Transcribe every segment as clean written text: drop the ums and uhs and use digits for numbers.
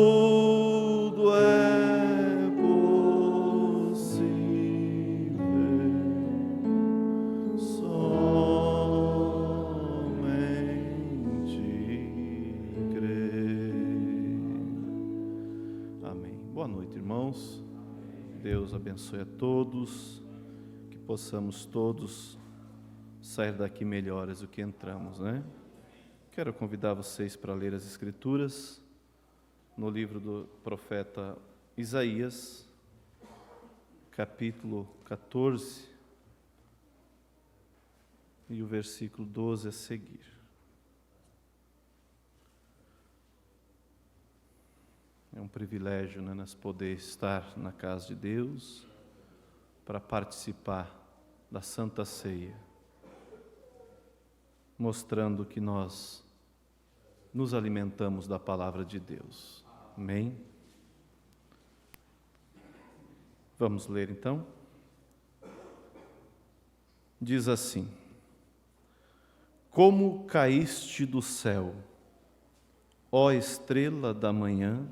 tudo é possível. Somente crer. Amém. Boa noite, irmãos. Deus abençoe a todos, que possamos todos sair daqui melhores do que entramos, né? Quero convidar vocês para ler as Escrituras no livro do profeta Isaías, capítulo 14, e o versículo 12 a seguir. É um privilégio, né, nós poder estar na casa de Deus para participar da Santa Ceia, mostrando que nós nos alimentamos da palavra de Deus. Amém? Vamos ler então? Diz assim: Como caíste do céu, ó estrela da manhã,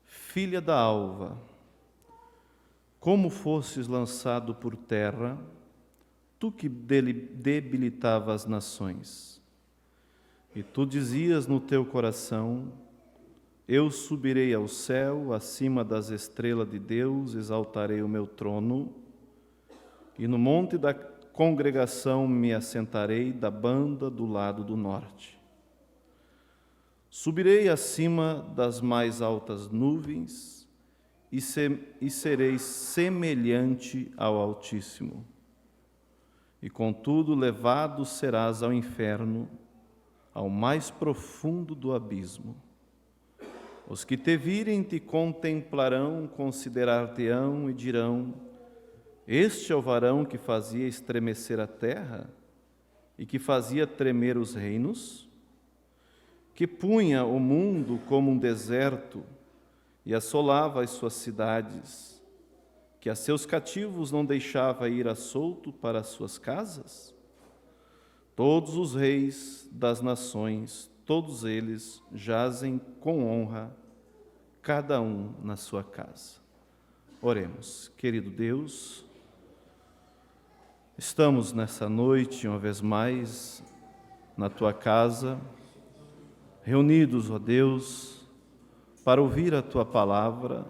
filha da alva, como fostes lançado por terra, tu que debilitava as nações. E tu dizias no teu coração: eu subirei ao céu, acima das estrelas de Deus, exaltarei o meu trono, e no monte da congregação me assentarei da banda do lado do norte. Subirei acima das mais altas nuvens e serei semelhante ao Altíssimo. E contudo levado serás ao inferno, ao mais profundo do abismo. Os que te virem te contemplarão, considerar-te-ão e dirão: este é o varão que fazia estremecer a terra e que fazia tremer os reinos? Que punha o mundo como um deserto e assolava as suas cidades, que a seus cativos não deixava ir a solto para as suas casas? Todos os reis das nações, todos eles jazem com honra, cada um na sua casa. Oremos. Querido Deus, estamos nessa noite, uma vez mais, na Tua casa, reunidos, ó Deus, para ouvir a Tua palavra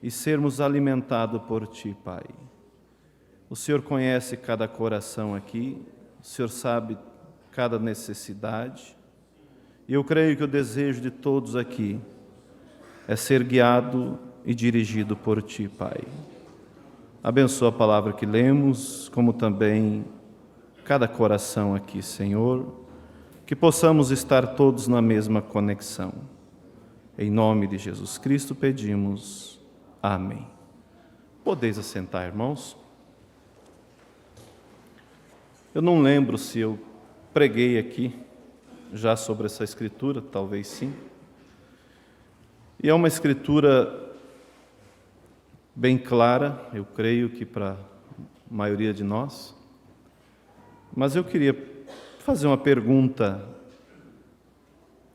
e sermos alimentados por Ti, Pai. O Senhor conhece cada coração aqui, o Senhor sabe cada necessidade, e eu creio que o desejo de todos aqui é ser guiado e dirigido por Ti, Pai. Abençoa a palavra que lemos, como também cada coração aqui, Senhor, que possamos estar todos na mesma conexão. Em nome de Jesus Cristo pedimos. Amém. Podeis assentar, irmãos. Eu não lembro se eu preguei aqui já sobre essa escritura, talvez sim. E é uma escritura bem clara, eu creio que para a maioria de nós. Mas eu queria fazer uma pergunta.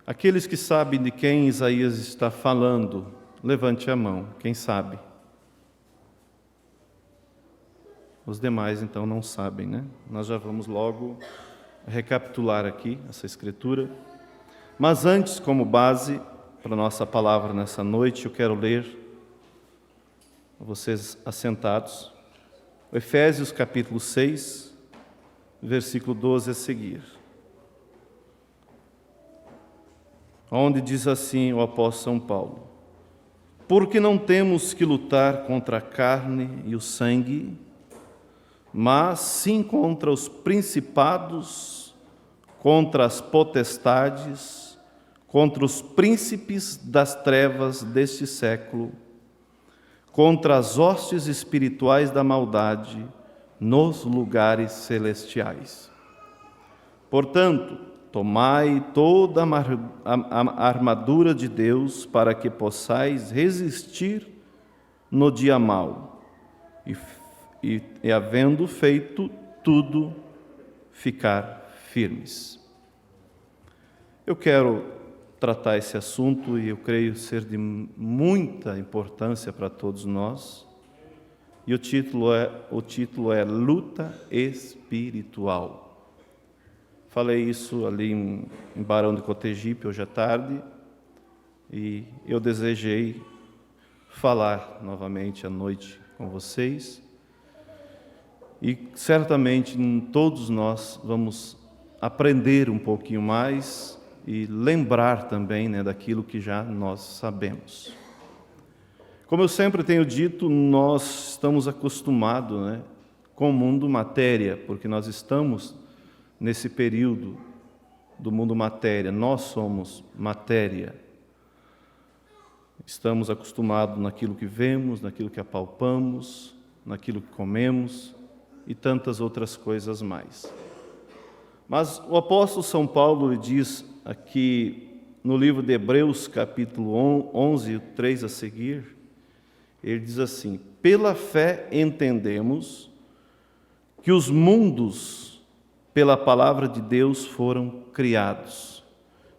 Aqueles que sabem de quem Isaías está falando, levante a mão, quem sabe? Os demais, então, não sabem, né? Nós já vamos logo recapitular aqui essa escritura. Mas antes, como base para a nossa palavra nessa noite, eu quero ler, vocês assentados, Efésios capítulo 6, versículo 12 a seguir, onde diz assim o apóstolo São Paulo: porque não temos que lutar contra a carne e o sangue, mas sim contra os principados, contra as potestades, contra os príncipes das trevas deste século, contra as hostes espirituais da maldade nos lugares celestiais. Portanto, tomai toda a armadura de Deus para que possais resistir no dia mau e havendo feito tudo, ficar firmes. Eu quero tratar esse assunto e eu creio ser de muita importância para todos nós. E o título é Luta Espiritual. Falei isso ali em Barão de Cotegipe hoje à tarde e eu desejei falar novamente à noite com vocês. E certamente todos nós vamos aprender um pouquinho mais e lembrar também, daquilo que já nós sabemos. Como eu sempre tenho dito, nós estamos acostumados, com o mundo matéria, porque nós estamos nesse período do mundo matéria, nós somos matéria. Estamos acostumados naquilo que vemos, naquilo que apalpamos, naquilo que comemos e tantas outras coisas mais. Mas o apóstolo São Paulo diz aqui no livro de Hebreus, capítulo 11, 3 a seguir, ele diz assim: pela fé entendemos que os mundos, pela palavra de Deus, foram criados,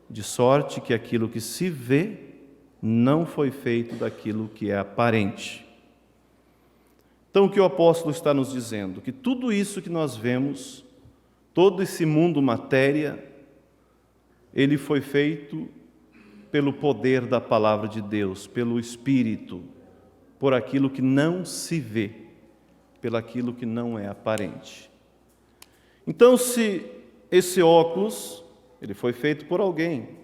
de sorte que aquilo que se vê não foi feito daquilo que é aparente. Então, o que o apóstolo está nos dizendo? Que tudo isso que nós vemos, todo esse mundo matéria, ele foi feito pelo poder da palavra de Deus, pelo Espírito, por aquilo que não se vê, pelo aquilo que não é aparente. Então, se esse óculos, ele foi feito por alguém,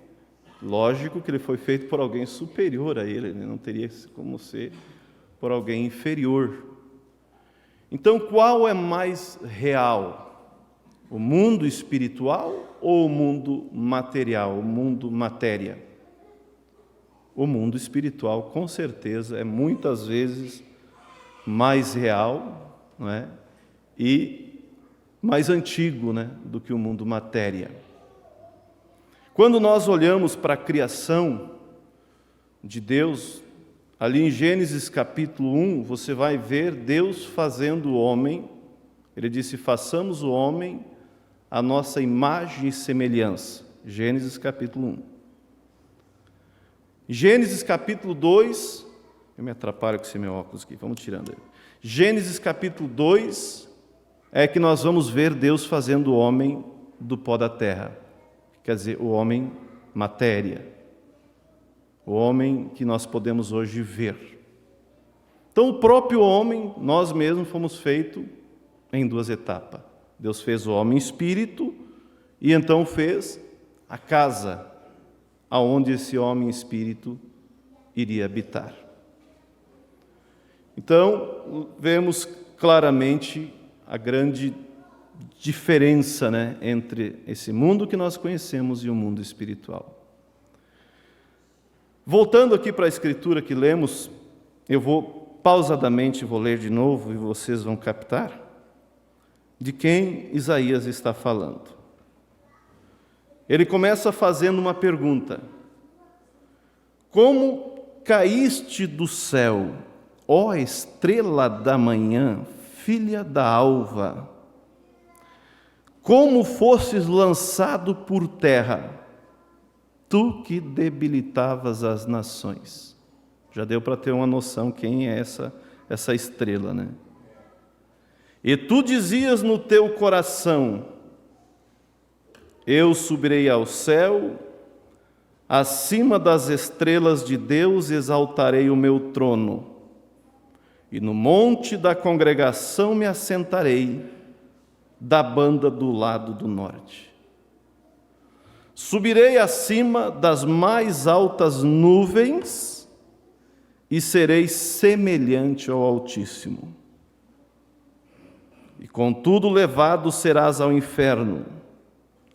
lógico que ele foi feito por alguém superior a ele não teria como ser por alguém inferior. Então, qual é mais real? O mundo espiritual ou o mundo material, o mundo matéria? O mundo espiritual, com certeza, é muitas vezes mais real, e mais antigo, do que o mundo matéria. Quando nós olhamos para a criação de Deus, ali em Gênesis capítulo 1, você vai ver Deus fazendo o homem. Ele disse: façamos o homem à nossa imagem e semelhança. Gênesis capítulo 1. Gênesis capítulo 2, eu me atrapalho com esse meu óculos aqui, vamos tirando ele. Gênesis capítulo 2 é que nós vamos ver Deus fazendo o homem do pó da terra. Quer dizer, o homem matéria. O homem que nós podemos hoje ver. Então, o próprio homem, nós mesmos fomos feitos em duas etapas. Deus fez o homem espírito e então fez a casa aonde esse homem espírito iria habitar. Então, vemos claramente a grande diferença, entre esse mundo que nós conhecemos e o mundo espiritual. Voltando aqui para a escritura que lemos, eu vou pausadamente ler de novo e vocês vão captar de quem Isaías está falando. Ele começa fazendo uma pergunta: como caíste do céu, ó estrela da manhã, filha da alva? Como fostes lançado por terra, tu que debilitavas as nações. Já deu para ter uma noção quem é essa estrela, E tu dizias no teu coração: eu subirei ao céu, acima das estrelas de Deus exaltarei o meu trono, e no monte da congregação me assentarei, da banda do lado do norte. Subirei acima das mais altas nuvens e serei semelhante ao Altíssimo. E contudo levado serás ao inferno,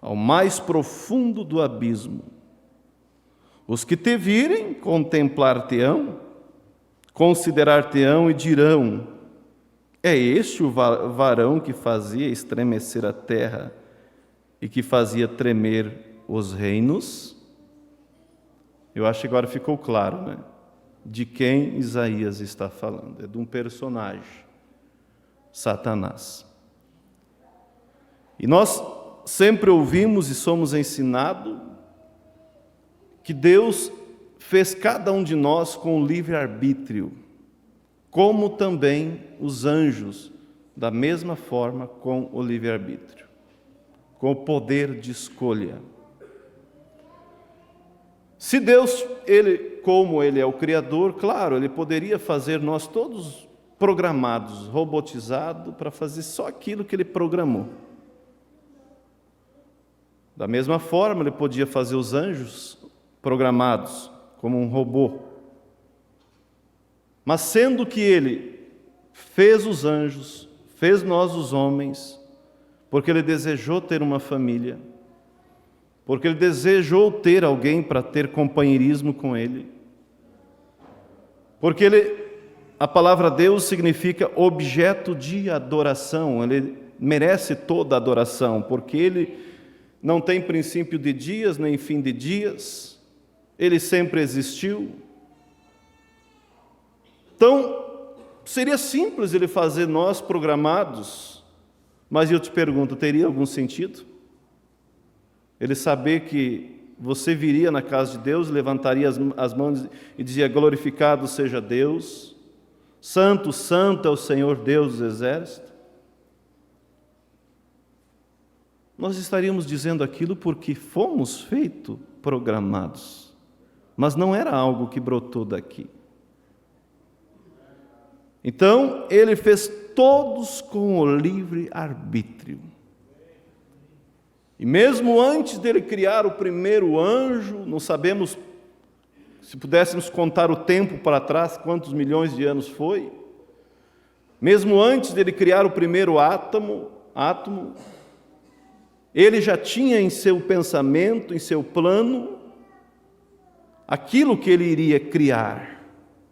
ao mais profundo do abismo. Os que te virem contemplar-te-ão, considerar-te-ão e dirão: é este o varão que fazia estremecer a terra e que fazia tremer os reinos? Eu acho que agora ficou claro, de quem Isaías está falando. É de um personagem, Satanás. E nós sempre ouvimos e somos ensinados que Deus fez cada um de nós com livre-arbítrio, como também os anjos, da mesma forma, com o livre-arbítrio, com o poder de escolha. Se Deus, como Ele é o Criador, claro, Ele poderia fazer nós todos programados, robotizados, para fazer só aquilo que Ele programou. Da mesma forma, Ele podia fazer os anjos programados, como um robô. Mas sendo que Ele fez os anjos, fez nós os homens, porque Ele desejou ter uma família, porque Ele desejou ter alguém para ter companheirismo com Ele, porque a palavra Deus significa objeto de adoração, Ele merece toda a adoração, porque Ele não tem princípio de dias, nem fim de dias, Ele sempre existiu. Então, seria simples Ele fazer nós programados, mas eu te pergunto, teria algum sentido? Ele saber que você viria na casa de Deus, levantaria as mãos e dizia, glorificado seja Deus, santo, santo é o Senhor Deus dos exércitos? Nós estaríamos dizendo aquilo porque fomos feitos programados, mas não era algo que brotou daqui. Então, Ele fez todos com o livre-arbítrio. E mesmo antes dele criar o primeiro anjo, não sabemos, se pudéssemos contar o tempo para trás, quantos milhões de anos foi, mesmo antes dele criar o primeiro átomo, ele já tinha em seu pensamento, em seu plano, aquilo que ele iria criar.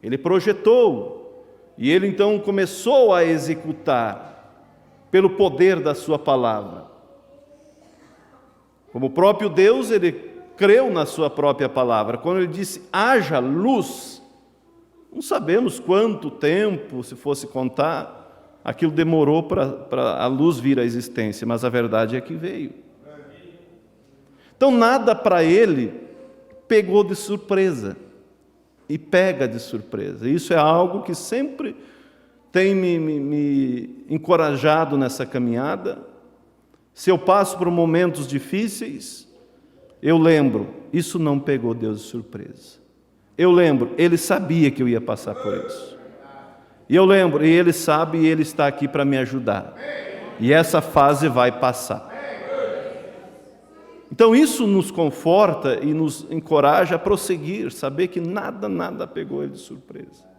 Ele projetou, e ele então começou a executar, pelo poder da sua palavra. Como o próprio Deus, ele creu na sua própria palavra. Quando ele disse, haja luz, não sabemos quanto tempo, se fosse contar, aquilo demorou para a luz vir à existência, mas a verdade é que veio. Então nada para ele pegou de surpresa, e pega de surpresa. Isso é algo que sempre tem me encorajado nessa caminhada. Se eu passo por momentos difíceis, eu lembro, isso não pegou Deus de surpresa. Eu lembro, Ele sabia que eu ia passar por isso. E eu lembro, e Ele sabe, e Ele está aqui para me ajudar. E essa fase vai passar. Então isso nos conforta e nos encoraja a prosseguir, saber que nada pegou Ele de surpresa.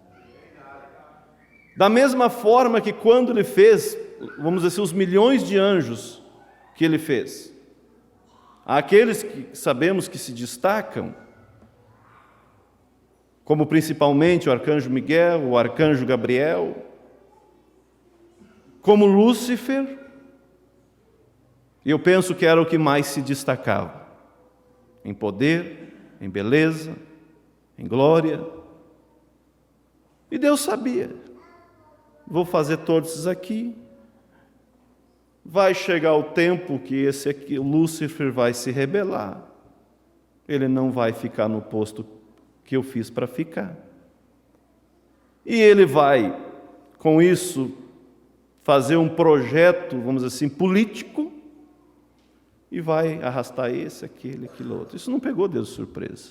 Da mesma forma que quando Ele fez, vamos dizer assim, os milhões de anjos que Ele fez, há aqueles que sabemos que se destacam, como principalmente o arcanjo Miguel, o arcanjo Gabriel, como Lúcifer, e eu penso que era o que mais se destacava, em poder, em beleza, em glória. E Deus sabia, vou fazer todos esses aqui, vai chegar o tempo que esse aqui, o Lúcifer, vai se rebelar, ele não vai ficar no posto que eu fiz para ficar. E ele vai, com isso, fazer um projeto, vamos dizer assim, político, e vai arrastar esse, aquele, aquilo outro. Isso não pegou Deus de surpresa.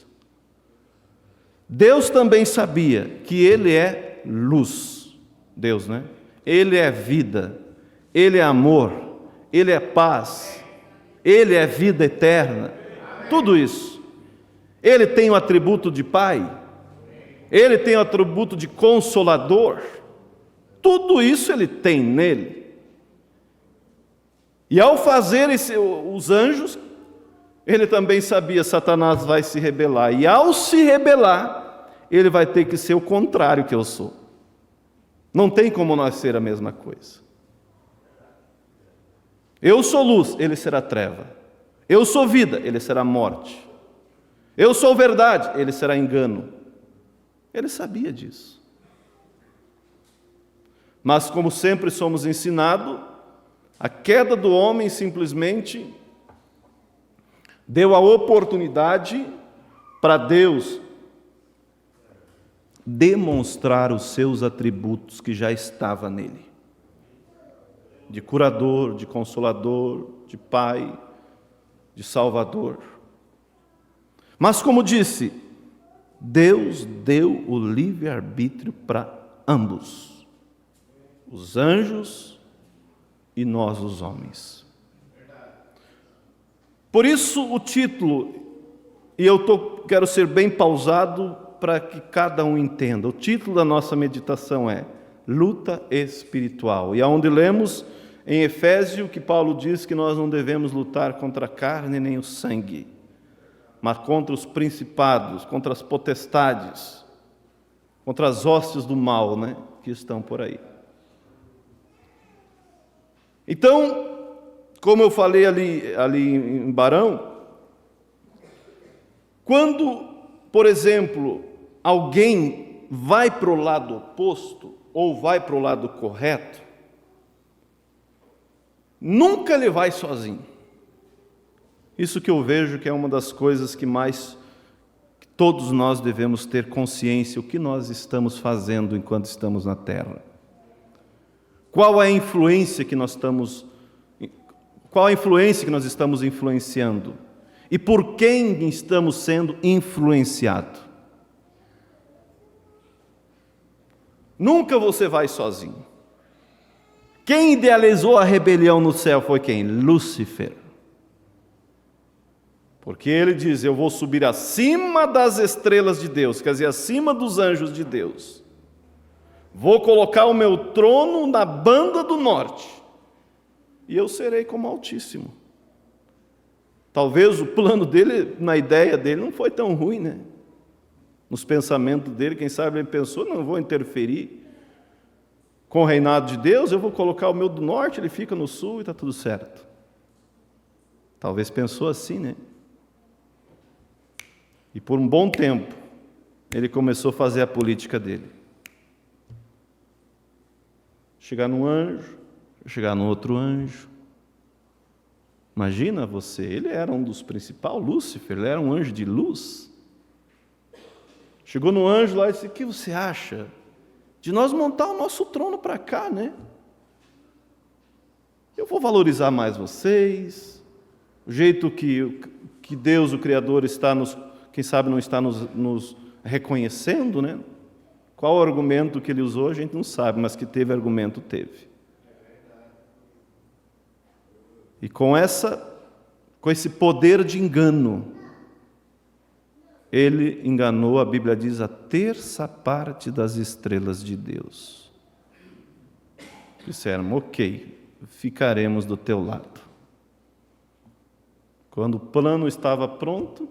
Deus também sabia que Ele é luz. Deus, né? Ele é vida, Ele é amor, Ele é paz, Ele é vida eterna. Tudo isso. Ele tem o atributo de Pai, Ele tem o atributo de Consolador. Tudo isso Ele tem nele. E ao fazer os anjos, Ele também sabia, Satanás vai se rebelar. E ao se rebelar, ele vai ter que ser o contrário que eu sou. Não tem como nós ser a mesma coisa. Eu sou luz, ele será treva. Eu sou vida, ele será morte. Eu sou verdade, ele será engano. Ele sabia disso. Mas, como sempre somos ensinados, a queda do homem simplesmente deu a oportunidade para Deus demonstrar os seus atributos que já estavam nele. De curador, de consolador, de pai, de salvador. Mas, como disse, Deus deu o livre-arbítrio para ambos, os anjos e nós, os homens. Por isso o título, e quero ser bem pausado para que cada um entenda. O título da nossa meditação é Luta Espiritual. E aonde lemos em Efésios que Paulo diz que nós não devemos lutar contra a carne nem o sangue, mas contra os principados, contra as potestades, contra as hostes do mal, que estão por aí. Então, como eu falei ali em Barão, quando, por exemplo, alguém vai para o lado oposto ou vai para o lado correto, nunca ele vai sozinho. Isso que eu vejo que é uma das coisas que todos nós devemos ter consciência, o que nós estamos fazendo enquanto estamos na terra. Qual é a influência que nós estamos influenciando? E por quem estamos sendo influenciados? Nunca você vai sozinho. Quem idealizou a rebelião no céu foi quem? Lúcifer. Porque ele diz, eu vou subir acima das estrelas de Deus, quer dizer, acima dos anjos de Deus. Vou colocar o meu trono na banda do norte, e eu serei como Altíssimo. Talvez o plano dele, na ideia dele, não foi tão ruim, Nos pensamentos dele, quem sabe ele pensou, não vou interferir com o reinado de Deus, eu vou colocar o meu do norte, ele fica no sul e está tudo certo. Talvez pensou assim, E por um bom tempo, ele começou a fazer a política dele. Chegar num anjo, chegar num outro anjo. Imagina você, ele era um dos principais, Lúcifer, ele era um anjo de luz. Chegou no anjo lá e disse, o que você acha de nós montar o nosso trono para cá, Eu vou valorizar mais vocês, o jeito que Deus, o Criador, está quem sabe não está nos reconhecendo, Qual o argumento que ele usou, a gente não sabe, mas que teve argumento, teve. E com esse poder de engano, ele enganou, a Bíblia diz, a terça parte das estrelas de Deus. Disseram, ok, ficaremos do teu lado. Quando o plano estava pronto,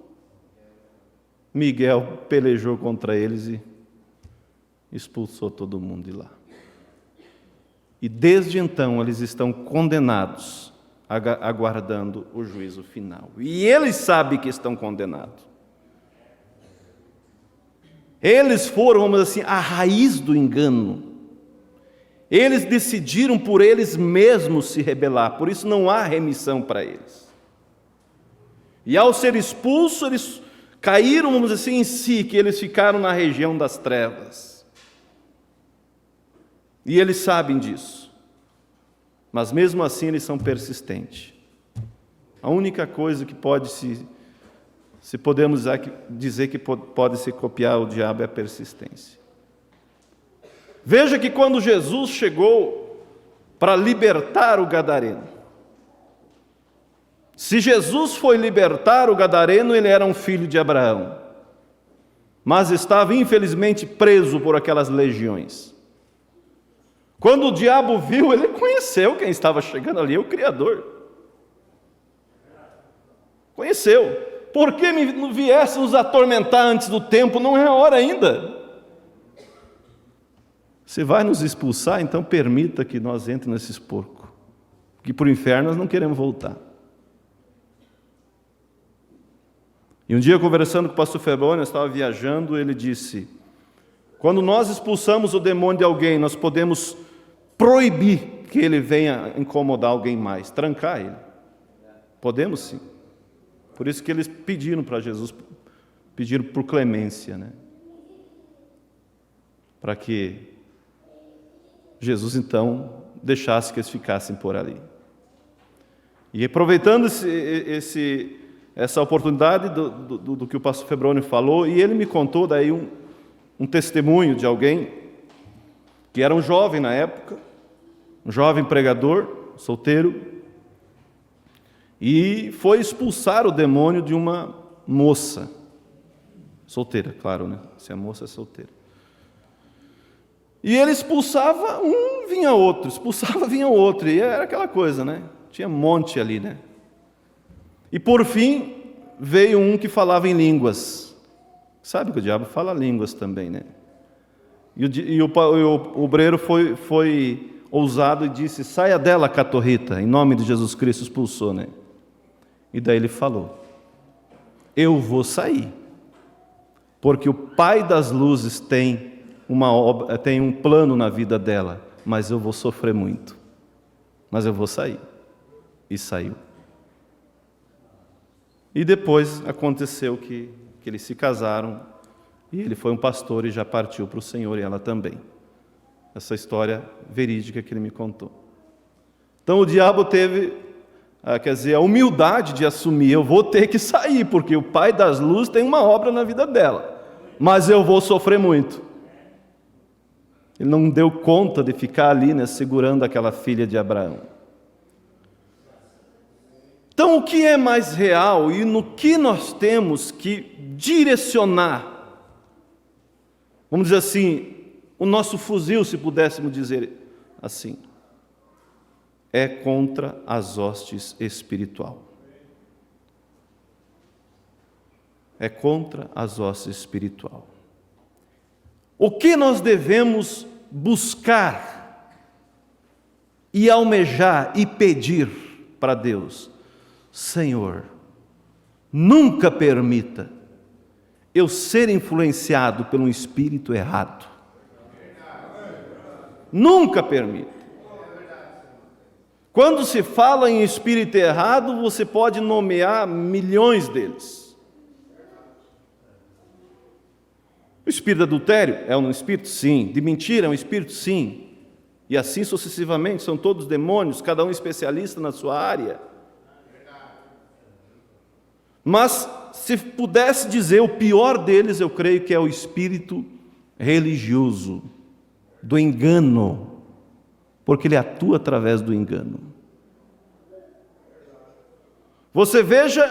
Miguel pelejou contra eles e expulsou todo mundo de lá. E desde então eles estão condenados, aguardando o juízo final. E eles sabem que estão condenados. Eles foram, vamos dizer assim, a raiz do engano. Eles decidiram por eles mesmos se rebelar, por isso não há remissão para eles. E ao ser expulsos, eles caíram, vamos dizer assim, em si, que eles ficaram na região das trevas. E eles sabem disso. Mas mesmo assim eles são persistentes. A única coisa que se podemos dizer que pode se copiar o diabo é a persistência. Veja que quando Jesus chegou para libertar o gadareno, se Jesus foi libertar o gadareno, ele era um filho de Abraão, mas estava infelizmente preso por aquelas legiões. Quando o diabo viu, ele conheceu quem estava chegando ali, o Criador. Conheceu. Por que me viesse nos atormentar antes do tempo? Não é a hora ainda. Você vai nos expulsar, então permita que nós entremos nesses porcos. Porque para o inferno nós não queremos voltar. E um dia, conversando com o pastor Febrônio, eu estava viajando, ele disse, quando nós expulsamos o demônio de alguém, nós podemos proibir que ele venha incomodar alguém mais, trancar ele. Podemos sim. Por isso que eles pediram para Jesus, pediram por clemência, né? Para que Jesus então deixasse que eles ficassem por ali. E aproveitando essa oportunidade do que o pastor Febroni falou, e ele me contou daí um testemunho de alguém que era um jovem na época, um jovem pregador, solteiro, e foi expulsar o demônio de uma moça, solteira, claro, né? Se a moça é solteira. E ele expulsava um, vinha outro, expulsava, vinha outro, e era aquela coisa, né? Tinha um monte ali, né? E por fim, veio um que falava em línguas. Sabe que o diabo fala línguas também, né? E o obreiro foi ousado e disse: saia dela, catorrita, em nome de Jesus Cristo, expulsou, né? E daí ele falou: eu vou sair, porque o Pai das Luzes tem um plano na vida dela, mas eu vou sofrer muito, mas eu vou sair. E saiu. E depois aconteceu que eles se casaram, e ele foi um pastor e já partiu para o Senhor, e ela também. Essa história verídica que ele me contou. Então o diabo teve, a humildade de assumir: eu vou ter que sair, porque o Pai das Luzes tem uma obra na vida dela, mas eu vou sofrer muito. Ele não deu conta de ficar ali, né, segurando aquela filha de Abraão. Então, o que é mais real e no que nós temos que direcionar, vamos dizer assim, o nosso fuzil, se pudéssemos dizer assim, é contra as hostes espiritual. É contra as hostes espiritual. O que nós devemos buscar e almejar e pedir para Deus? Senhor, nunca permita eu ser influenciado por um espírito errado. Nunca permita. Quando se fala em espírito errado, você pode nomear milhões deles. O espírito de adultério é um espírito? Sim. De mentira é um espírito? Sim. E assim sucessivamente, são todos demônios, cada um especialista na sua área. Mas, se pudesse dizer, o pior deles, eu creio que é o espírito religioso, do engano, porque ele atua através do engano. Você veja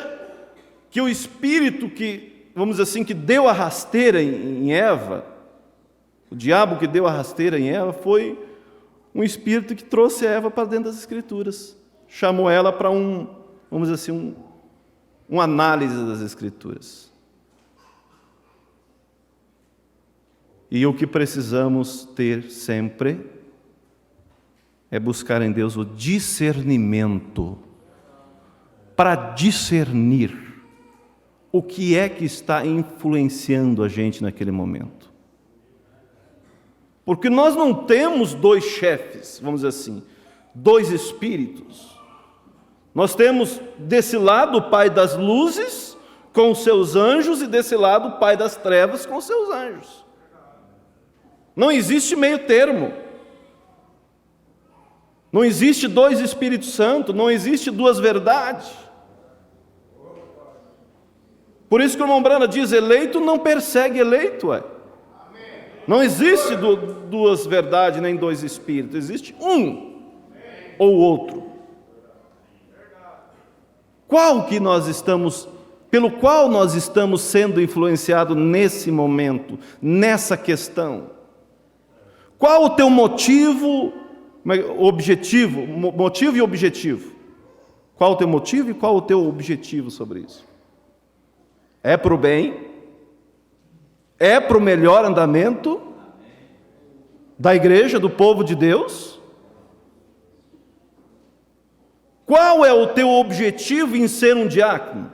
que o espírito que, vamos dizer assim, que deu a rasteira em Eva, o diabo que deu a rasteira em Eva, foi um espírito que trouxe a Eva para dentro das Escrituras, chamou ela para vamos dizer assim, uma análise das Escrituras. E o que precisamos ter sempre é buscar em Deus o discernimento para discernir o que é que está influenciando a gente naquele momento. Porque nós não temos dois chefes, vamos dizer assim, dois espíritos. Nós temos desse lado o Pai das Luzes com os seus anjos e desse lado o Pai das Trevas com os seus anjos. Não existe meio termo. Não existe dois Espíritos Santos, não existe duas verdades. Por isso que o irmão Brana diz: eleito não persegue eleito. Não existe duas verdades nem dois Espíritos, existe um ou outro. Pelo qual nós estamos sendo influenciados nesse momento, nessa questão? Qual o teu motivo, objetivo, motivo e objetivo? Qual o teu motivo e qual o teu objetivo sobre isso? É para o bem? É para o melhor andamento da igreja, do povo de Deus? Qual é o teu objetivo em ser um diácono?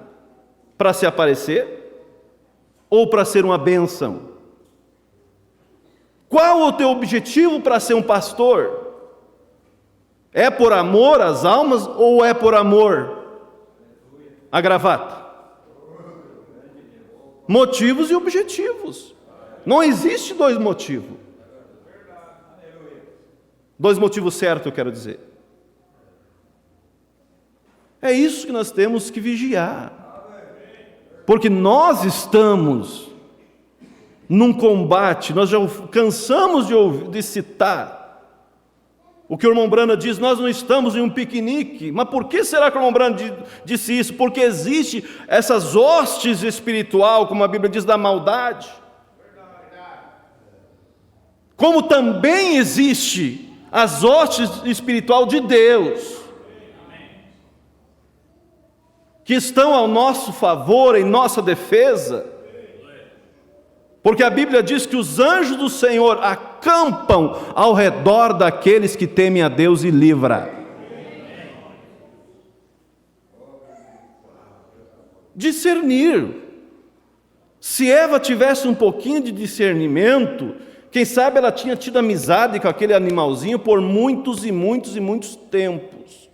Para se aparecer? Ou para ser uma bênção? Qual o teu objetivo para ser um pastor? É por amor às almas ou é por amor à gravata? Motivos e objetivos. Não existe dois motivos. Dois motivos certos, eu quero dizer. É isso que nós temos que vigiar. Porque nós estamos num combate, nós já cansamos de citar o que o irmão Brana diz, nós não estamos em um piquenique. Mas por que será que o irmão Brana disse isso? Porque existe essas hostes espiritual, como a Bíblia diz, da maldade. Como também existe as hostes espiritual de Deus, que estão ao nosso favor, em nossa defesa. Porque a Bíblia diz que os anjos do Senhor acampam ao redor daqueles que temem a Deus e livra. Discernir. Se Eva tivesse um pouquinho de discernimento, quem sabe ela tinha tido amizade com aquele animalzinho por muitos e muitos e muitos tempos.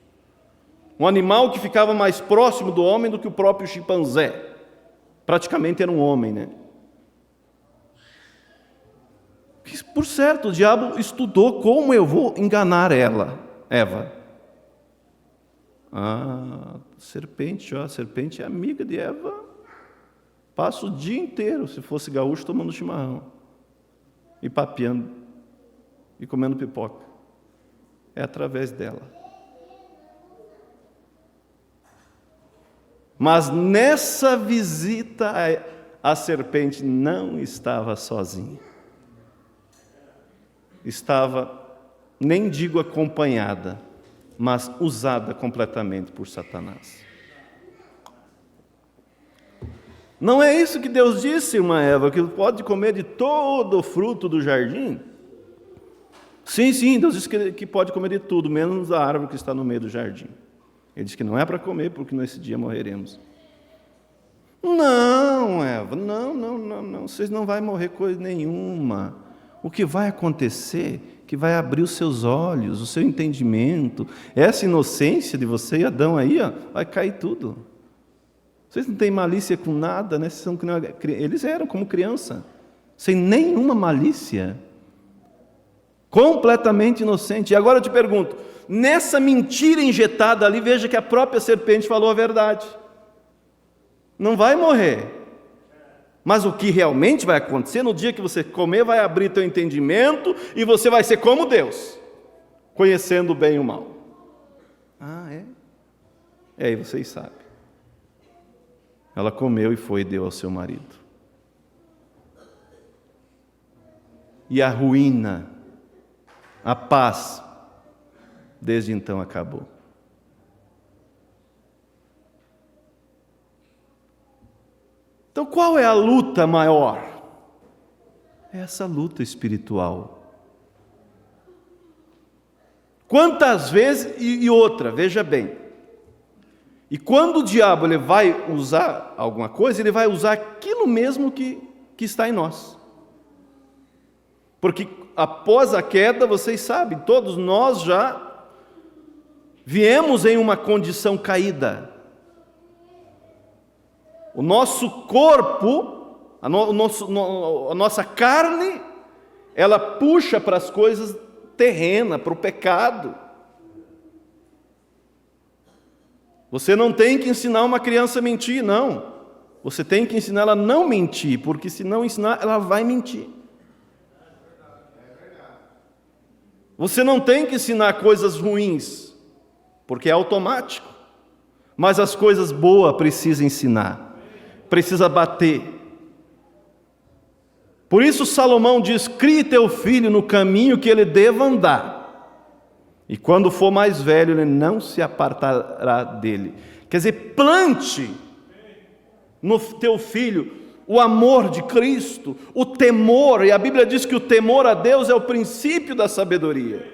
Um animal que ficava mais próximo do homem do que o próprio chimpanzé. Praticamente era um homem, né? Por certo, o diabo estudou como eu vou enganar Eva. Serpente, a serpente é amiga de Eva. Passa o dia inteiro, se fosse gaúcho, tomando chimarrão. E papeando. E comendo pipoca. É através dela. Mas nessa visita, a serpente não estava sozinha. Estava, nem digo acompanhada, mas usada completamente por Satanás. Não é isso que Deus disse, irmã Eva, que pode comer de todo o fruto do jardim? Sim, Deus disse que pode comer de tudo, menos da árvore que está no meio do jardim. Ele disse que não é para comer, porque nesse dia morreremos. Não, Eva, não, vocês não vão morrer coisa nenhuma. O que vai acontecer, que vai abrir os seus olhos, o seu entendimento, essa inocência de você e Adão aí, vai cair tudo. Vocês não têm malícia com nada, né? Eles eram como criança, sem nenhuma malícia, completamente inocente. E agora eu te pergunto, nessa mentira injetada ali, veja que a própria serpente falou a verdade. Não vai morrer. Mas o que realmente vai acontecer, no dia que você comer, vai abrir teu entendimento e você vai ser como Deus, conhecendo o bem e o mal. É? E aí vocês sabem. Ela comeu e foi e deu ao seu marido. E a ruína, a paz, desde então acabou. Então, qual é a luta maior? É essa luta espiritual. Quantas vezes, e outra, veja bem, e quando o diabo ele vai usar alguma coisa, ele vai usar aquilo mesmo que está em nós. Porque após a queda, vocês sabem, todos nós já viemos em uma condição caída. O nosso corpo, a nossa carne, ela puxa para as coisas terrenas, para o pecado. Você não tem que ensinar uma criança a mentir, não. Você tem que ensinar ela a não mentir, porque se não ensinar, ela vai mentir. Você não tem que ensinar coisas ruins, porque é automático. Mas as coisas boas precisa ensinar. Precisa bater. Por isso Salomão diz, crie teu filho no caminho que ele deva andar, e quando for mais velho ele não se apartará dele. Quer dizer, plante no teu filho o amor de Cristo, o temor, e a Bíblia diz que o temor a Deus é o princípio da sabedoria.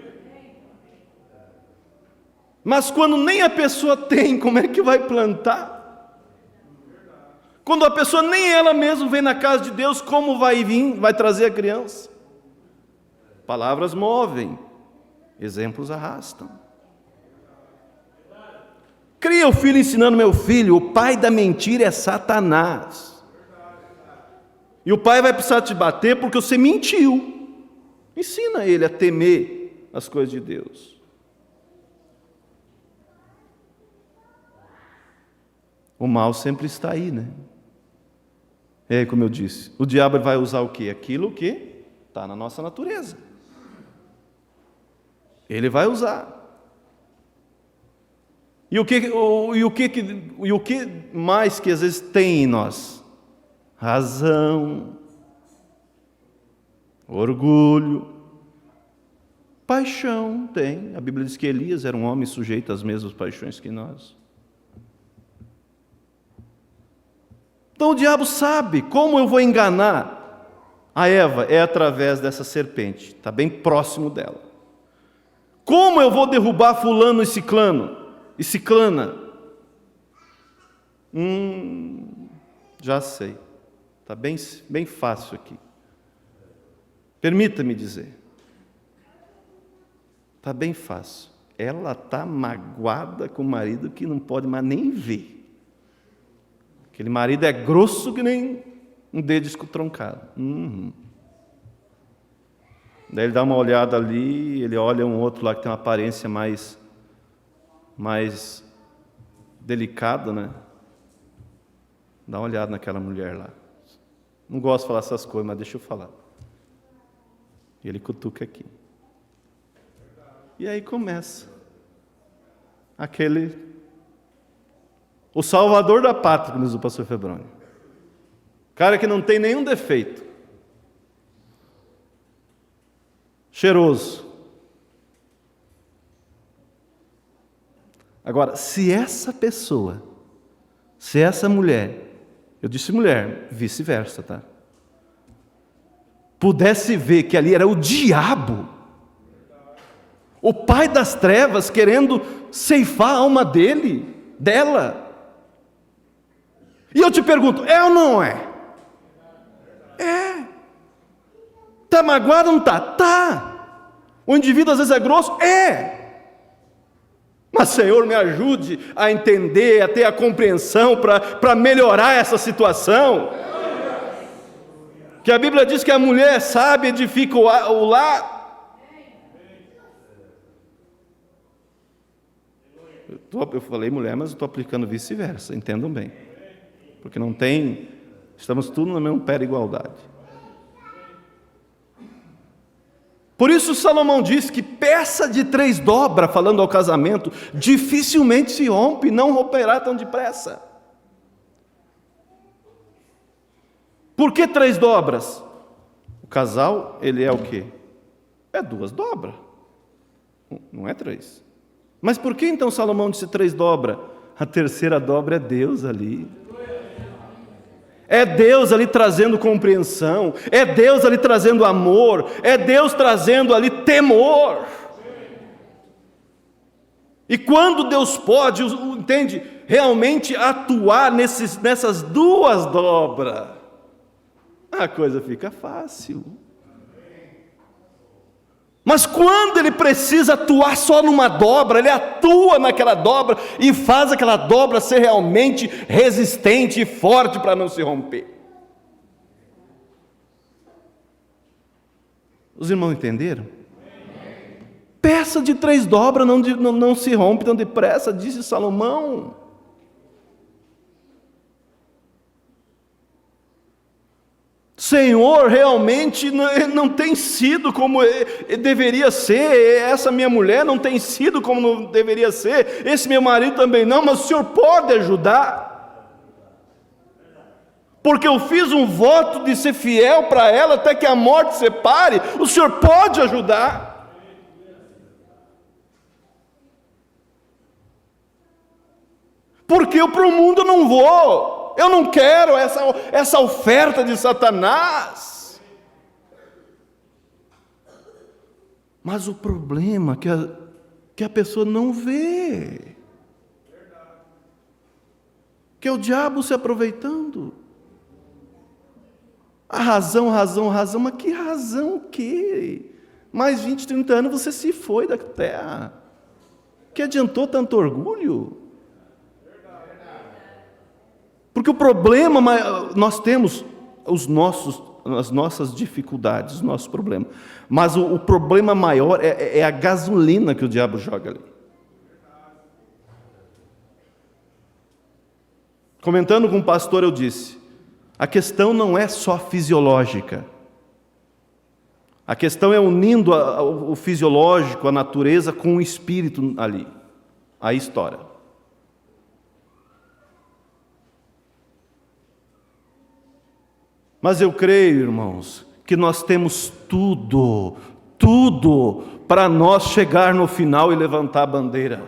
Mas quando nem a pessoa tem, como é que vai plantar? Quando a pessoa nem ela mesma vem na casa de Deus, como vai vir, vai trazer a criança? Palavras movem, exemplos arrastam. Cria o filho ensinando meu filho, o pai da mentira é Satanás. E o pai vai precisar te bater porque você mentiu. Ensina ele a temer as coisas de Deus. O mal sempre está aí, né? É como eu disse, o diabo vai usar o quê? Aquilo que está na nossa natureza. Ele vai usar. E o que mais que às vezes tem em nós? Razão, orgulho, paixão tem. A Bíblia diz que Elias era um homem sujeito às mesmas paixões que nós. Então o diabo sabe como eu vou enganar a Eva, é através dessa serpente, está bem próximo dela. Como eu vou derrubar fulano e ciclano? E ciclana? Já sei, está bem fácil aqui. Permita-me dizer, está bem fácil. Ela está magoada com o marido que não pode mais nem ver. Aquele marido é grosso que nem um dedo estroncado. Daí ele dá uma olhada ali, ele olha um outro lá que tem uma aparência mais delicada, né? Dá uma olhada naquela mulher lá. Não gosto de falar essas coisas, mas deixa eu falar. E ele cutuca aqui. E aí começa o salvador da pátria, como diz o pastor Febrônio. Cara que não tem nenhum defeito. Cheiroso. Agora, se essa mulher, eu disse mulher, vice-versa, tá? Pudesse ver que ali era o diabo, o pai das trevas querendo ceifar a alma dela. E eu te pergunto, é ou não é? É. Está magoado ou não está? Está. O indivíduo às vezes é grosso? É. Mas Senhor, me ajude a entender, a ter a compreensão para melhorar essa situação. Que a Bíblia diz que a mulher sábia edifica o lar. Eu falei mulher, mas eu estou aplicando vice-versa, entendam bem. Porque estamos tudo no mesmo pé de igualdade. Por isso Salomão diz que peça de 3 dobras, falando ao casamento, dificilmente se rompe, não romperá tão depressa. Por que 3 dobras? O casal, ele é o quê? É 2 dobras, não é 3. Mas por que então Salomão disse 3 dobras? A terceira dobra é Deus ali. É Deus ali trazendo compreensão, é Deus ali trazendo amor, é Deus trazendo ali temor. E quando Deus pode, entende, realmente atuar nessas 2 dobras, a coisa fica fácil. Mas quando ele precisa atuar só numa dobra, ele atua naquela dobra e faz aquela dobra ser realmente resistente e forte para não se romper. Os irmãos entenderam? Peça de 3 dobras não se rompe tão depressa, disse Salomão. Senhor, realmente não tem sido como deveria ser, essa minha mulher não tem sido como não deveria ser, esse meu marido também não, mas o Senhor pode ajudar, porque eu fiz um voto de ser fiel para ela até que a morte separe, o Senhor pode ajudar. Porque eu para o mundo não vou. Eu não quero essa oferta de Satanás. Mas o problema é que a pessoa não vê. Que é o diabo se aproveitando. A razão, mas que razão o quê? Mais 20, 30 anos você se foi da terra. Que adiantou tanto orgulho? Porque o problema, nós temos as nossas dificuldades, os nossos problemas. Mas o problema maior é a gasolina que o diabo joga ali. Comentando com o pastor, eu disse, a questão não é só fisiológica. A questão é unindo o fisiológico, a natureza, com o espírito ali. A história. Mas eu creio, irmãos, que nós temos tudo para nós chegar no final e levantar a bandeira.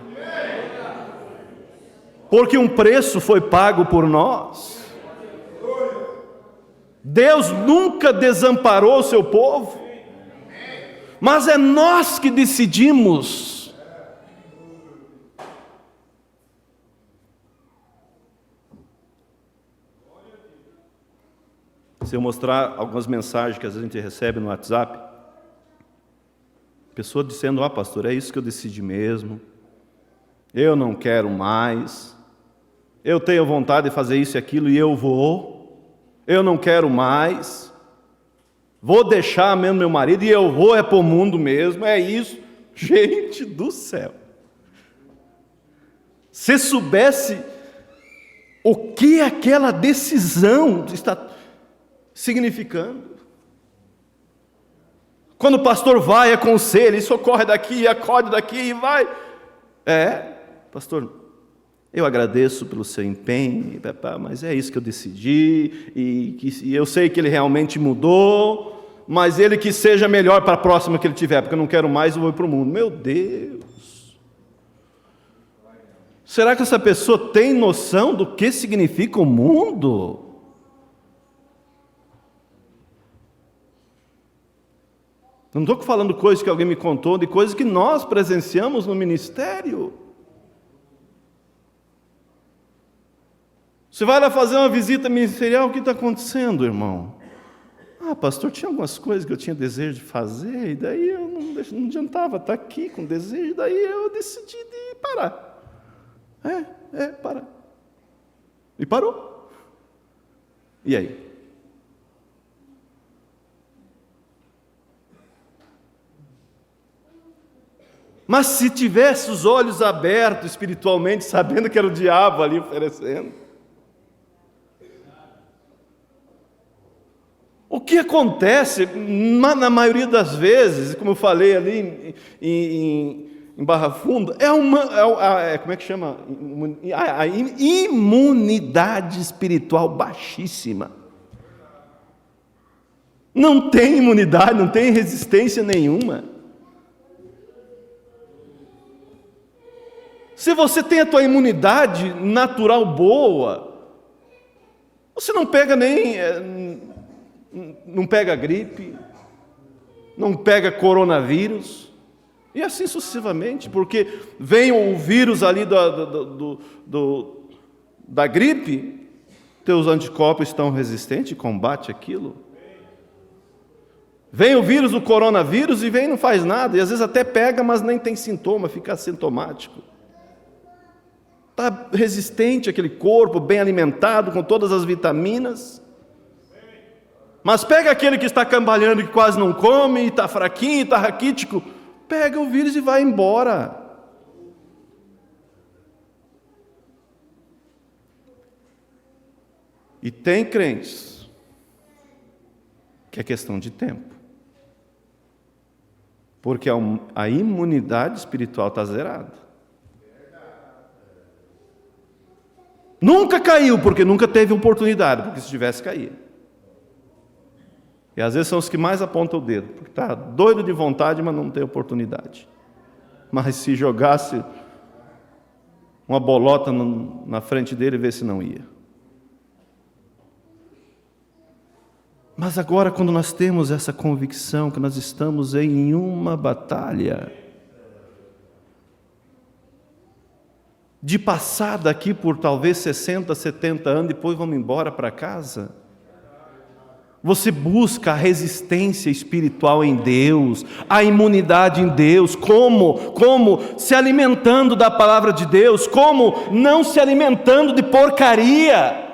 Porque um preço foi pago por nós. Deus nunca desamparou o seu povo, mas é nós que decidimos. Se eu mostrar algumas mensagens que a gente recebe no WhatsApp, pessoa dizendo, pastor, é isso que eu decidi mesmo, eu não quero mais, eu tenho vontade de fazer isso e aquilo e eu não quero mais, vou deixar mesmo meu marido e eu vou para o mundo mesmo, é isso. Gente do céu, se soubesse o que aquela decisão está significando. Quando o pastor vai, aconselha, e socorre daqui, acode daqui e vai. Pastor, eu agradeço pelo seu empenho, mas é isso que eu decidi, e eu sei que ele realmente mudou, mas ele que seja melhor para a próxima que ele tiver, porque eu não quero mais, eu vou para o mundo. Meu Deus! Será que essa pessoa tem noção do que significa o mundo? Não estou falando coisas que alguém me contou, de coisas que nós presenciamos no ministério. Você vai lá fazer uma visita ministerial, o que está acontecendo, irmão? Pastor, tinha algumas coisas que eu tinha desejo de fazer, e daí eu não adiantava estar aqui com desejo, daí eu decidi de parar. Parar. E parou. E aí? Mas se tivesse os olhos abertos espiritualmente, sabendo que era o diabo ali oferecendo, o que acontece, na maioria das vezes, como eu falei ali em Barra Funda, como é que chama? A imunidade espiritual baixíssima. Não tem imunidade, não tem resistência nenhuma. Se você tem a tua imunidade natural boa, você não pega não pega gripe, não pega coronavírus, e assim sucessivamente, porque vem o vírus ali da gripe, teus anticorpos estão resistentes, combate aquilo. Vem o vírus do coronavírus e não faz nada, e às vezes até pega, mas nem tem sintoma, fica assintomático. Está resistente aquele corpo, bem alimentado, com todas as vitaminas. Mas pega aquele que está cambalhando, que quase não come, está fraquinho, está raquítico, pega o vírus e vai embora. E tem crentes que é questão de tempo, porque a imunidade espiritual está zerada. Nunca caiu, porque nunca teve oportunidade, porque se tivesse, caía. E às vezes são os que mais apontam o dedo, porque está doido de vontade, mas não tem oportunidade. Mas se jogasse uma bolota na frente dele, vê se não ia. Mas agora, quando nós temos essa convicção que nós estamos em uma batalha, de passar daqui por talvez 60, 70 anos, depois vamos embora para casa, você busca a resistência espiritual em Deus, a imunidade em Deus, como se alimentando da palavra de Deus, como não se alimentando de porcaria.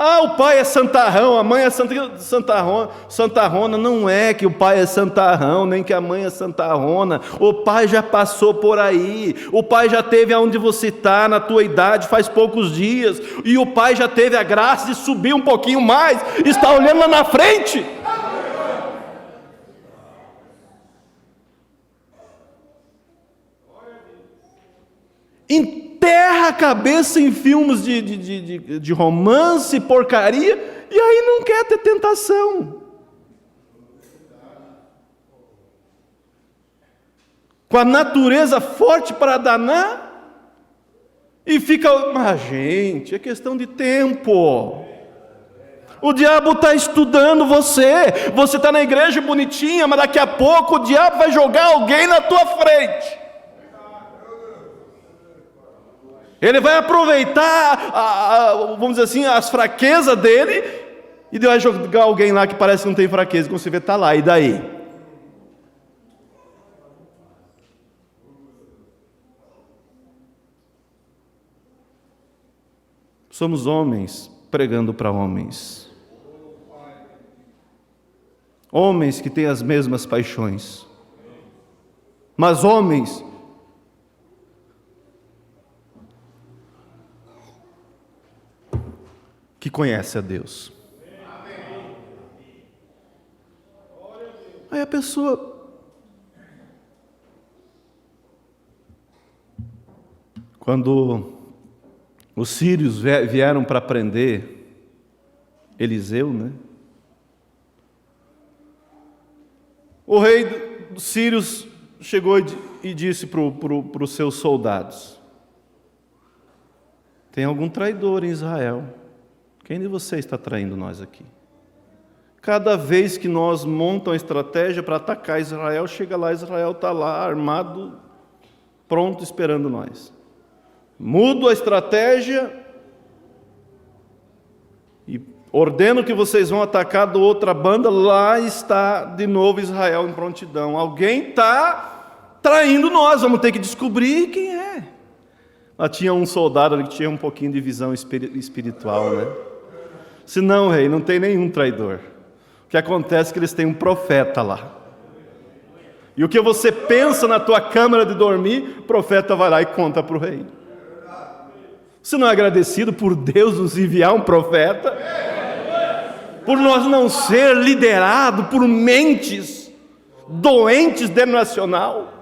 Ah, o pai é santarrão, a mãe é santarrona. Não é que o pai é santarrão, nem que a mãe é santarrona. O pai já passou por aí. O pai já teve aonde você está, na tua idade, faz poucos dias. E o pai já teve a graça de subir um pouquinho mais. Está olhando lá na frente. Enterra a cabeça em filmes de romance, porcaria, e aí não quer ter tentação. Com a natureza forte para danar, e fica, mas gente, é questão de tempo. O diabo está estudando você. Você está na igreja bonitinha, mas daqui a pouco o diabo vai jogar alguém na tua frente. Ele vai aproveitar, vamos dizer assim, as fraquezas dele, e vai jogar alguém lá que parece que não tem fraqueza, quando você vê, está lá, e daí? Somos homens pregando para homens. Homens que têm as mesmas paixões. Mas homens que conhece a Deus. Aí a pessoa, quando os sírios vieram para prender Eliseu, né? O rei dos sírios chegou e disse para os seus soldados: tem algum traidor em Israel. Quem de vocês está traindo nós aqui? Cada vez que nós montamos a estratégia para atacar Israel, chega lá, Israel está lá, armado, pronto, esperando nós. Mudo a estratégia e ordeno que vocês vão atacar da outra banda, lá está de novo Israel em prontidão. Alguém está traindo nós, vamos ter que descobrir quem é. Lá tinha um soldado ali que tinha um pouquinho de visão espiritual, né? Se não, rei, não tem nenhum traidor. O que acontece é que eles têm um profeta lá. E o que você pensa na tua câmara de dormir, o profeta vai lá e conta para o rei. Você não é agradecido por Deus nos enviar um profeta? Por nós não ser liderado por mentes doentes denominacional?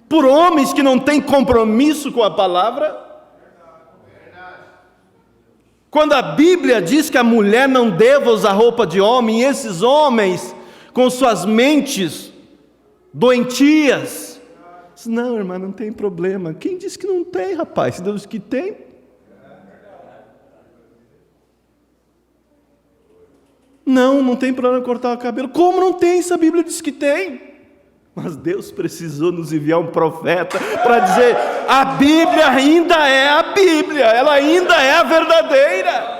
Por homens que não têm compromisso com a palavra? Quando a Bíblia diz que a mulher não deva usar roupa de homem, e esses homens, com suas mentes doentias, não, irmã, não tem problema. Quem disse que não tem, rapaz? Se Deus diz que tem. Não tem problema cortar o cabelo. Como não tem, se a Bíblia diz que tem? Mas Deus precisou nos enviar um profeta para dizer: a Bíblia ainda é a Bíblia, ela ainda é a verdadeira.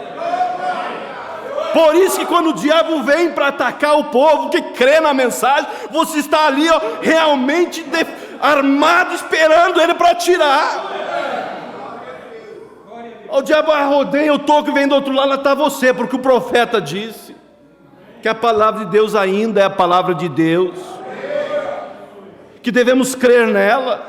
Por isso que quando o diabo vem para atacar o povo que crê na mensagem, você está ali, realmente armado, esperando ele para atirar. O diabo rodeia o toco e vem do outro lado, lá está você, porque o profeta disse que a palavra de Deus ainda é a palavra de Deus, que devemos crer nela.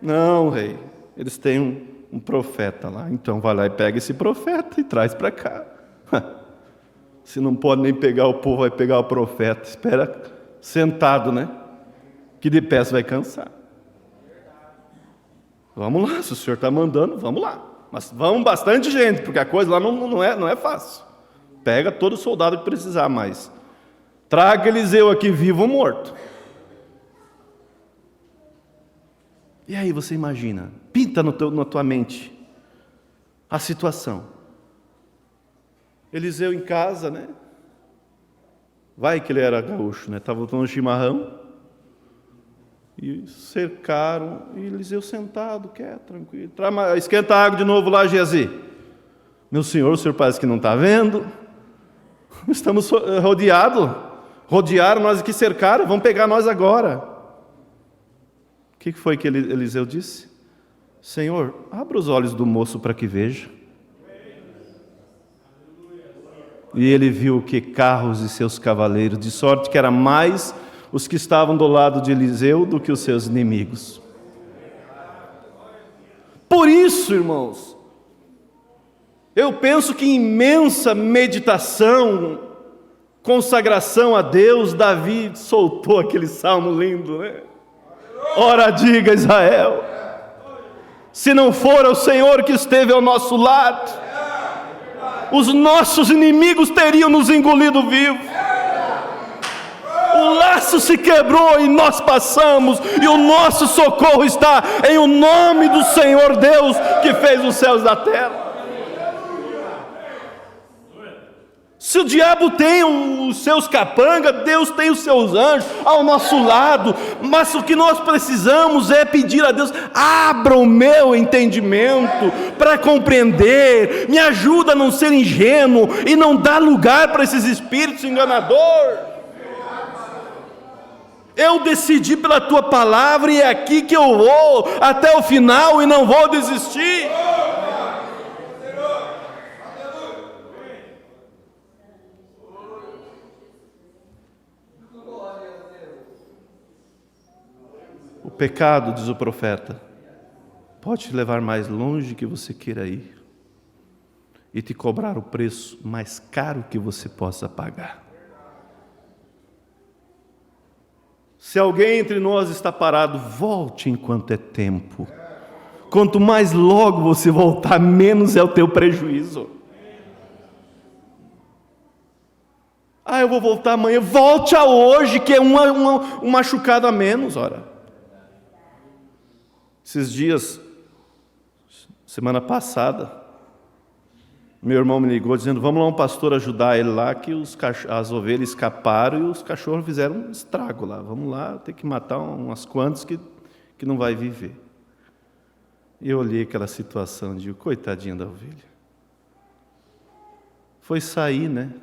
Não, rei, eles têm um profeta lá, então vai lá e pega esse profeta e traz para cá. Se não pode nem pegar o povo, vai pegar o profeta. Espera sentado, né? Que de pé você vai cansar. Vamos lá, se o senhor está mandando, vamos lá. Mas vamos bastante gente, porque a coisa lá não é fácil. Pega todo soldado que precisar, mas traga Eliseu aqui vivo ou morto. E aí você imagina, pinta na tua mente a situação. Eliseu em casa, né? Vai que ele era gaúcho, né? Estava tomando chimarrão. E cercaram, e Eliseu sentado, quieto, tranquilo. Esquenta a água de novo lá, Geazi. Meu senhor, o senhor parece que não está vendo. Estamos rodeados. Rodearam nós aqui, cercaram, vão pegar nós agora. O que foi que Eliseu disse? Senhor, abra os olhos do moço para que veja. E ele viu que carros e seus cavaleiros, de sorte que era mais os que estavam do lado de Eliseu do que os seus inimigos. Por isso, irmãos, eu penso que imensa meditação, consagração a Deus, Davi soltou aquele salmo lindo, né? Ora diga Israel, se não for o Senhor que esteve ao nosso lado, os nossos inimigos teriam nos engolido vivos. O laço se quebrou e nós passamos, e o nosso socorro está em o nome do Senhor Deus que fez os céus da terra. Se o diabo tem os seus capangas, Deus tem os seus anjos ao nosso lado, mas o que nós precisamos é pedir a Deus: abra o meu entendimento para compreender, me ajuda a não ser ingênuo e não dar lugar para esses espíritos enganadores. Eu decidi pela tua palavra e é aqui que eu vou até o final e não vou desistir. O pecado, diz o profeta, pode te levar mais longe que você queira ir e te cobrar o preço mais caro que você possa pagar. Se alguém entre nós está parado, volte enquanto é tempo. Quanto mais logo você voltar, menos é o teu prejuízo. Eu vou voltar amanhã. Volte a hoje, que é um machucado a menos, ora. Esses dias, semana passada, meu irmão me ligou dizendo: vamos lá um pastor ajudar ele lá, que as ovelhas escaparam e os cachorros fizeram um estrago lá. Vamos lá, tem que matar umas quantas que não vai viver. E eu olhei aquela situação e digo: coitadinha da ovelha. Foi sair, né?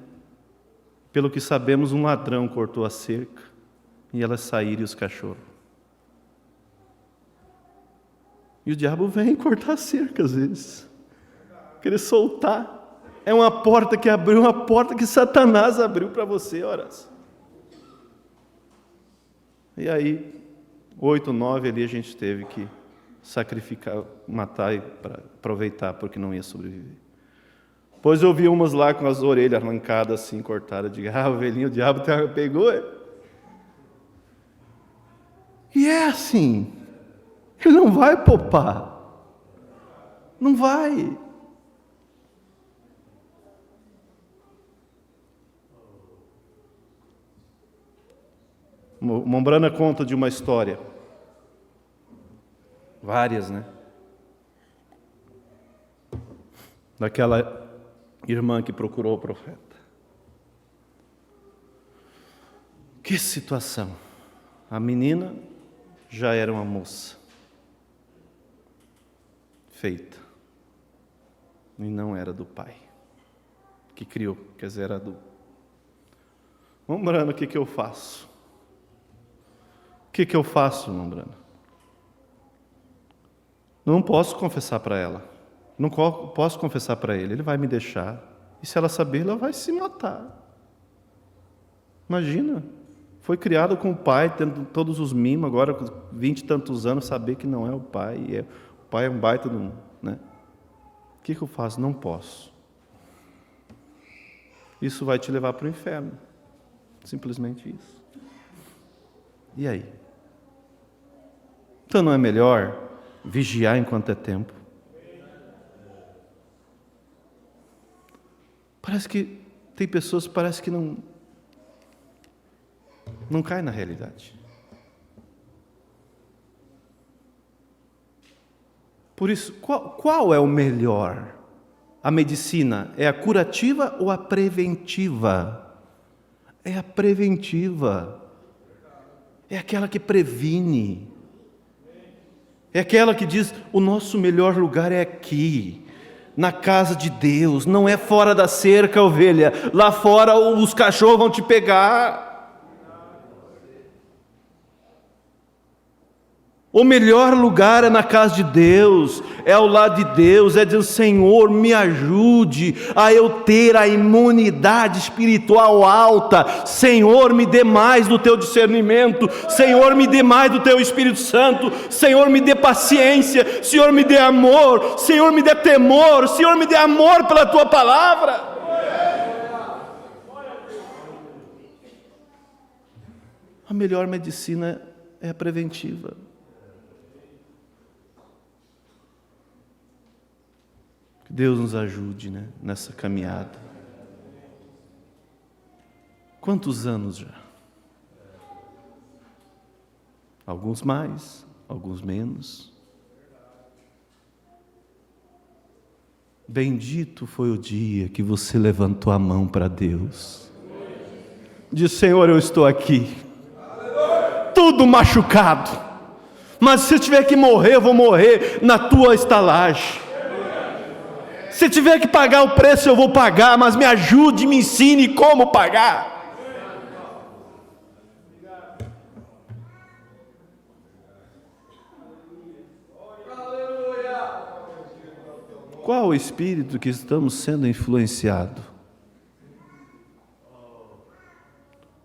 Pelo que sabemos, um ladrão cortou a cerca e elas saíram e os cachorros. E o diabo vem cortar a cerca às vezes. Querer soltar. É uma porta que abriu, uma porta que Satanás abriu para você, horas. E aí, 8, 9 ali a gente teve que sacrificar, matar para aproveitar, porque não ia sobreviver. Depois eu vi umas lá com as orelhas arrancadas assim, cortadas. Eu digo: ovelhinha, o diabo pegou. E é assim. Ele não vai poupar. Não vai. Mombrana conta de uma história. Várias, né? Daquela irmã que procurou o profeta. Que situação. A menina já era uma moça. Feita. E não era do pai. Que criou, quer dizer, era do... Mombrana, o que eu faço? O que eu faço, Mombrana? Não posso confessar para ela. Não posso confessar para ele. Ele vai me deixar. E se ela saber, ela vai se matar. Imagina. Foi criado com o pai, tendo todos os mimos, agora com 20 e tantos anos, saber que não é o pai. O pai é um baita, né? O que eu faço? Não posso. Isso vai te levar para o inferno. Simplesmente isso. E aí? Então não é melhor vigiar enquanto é tempo? Parece que tem pessoas que parece que não caem na realidade. Por isso, qual é o melhor? A medicina é a curativa ou a preventiva? É a preventiva. É aquela que previne. É aquela que diz: o nosso melhor lugar é aqui, na casa de Deus, não é fora da cerca, ovelha. Lá fora os cachorros vão te pegar. O melhor lugar é na casa de Deus, é ao lado de Deus, é dizer: Senhor, me ajude a eu ter a imunidade espiritual alta. Senhor, me dê mais do teu discernimento. Senhor, me dê mais do teu Espírito Santo. Senhor, me dê paciência. Senhor, me dê amor. Senhor, me dê temor. Senhor, me dê amor pela tua palavra. A melhor medicina é a preventiva. Que Deus nos ajude, nessa caminhada. Quantos anos já? Alguns mais, alguns menos. Bendito foi o dia que você levantou a mão para Deus. Diz: Senhor, eu estou aqui, tudo machucado, mas se tiver que morrer, eu vou morrer na tua estalagem. Se tiver que pagar o preço, eu vou pagar, mas me ajude, me ensine como pagar. Qual o espírito que estamos sendo influenciado?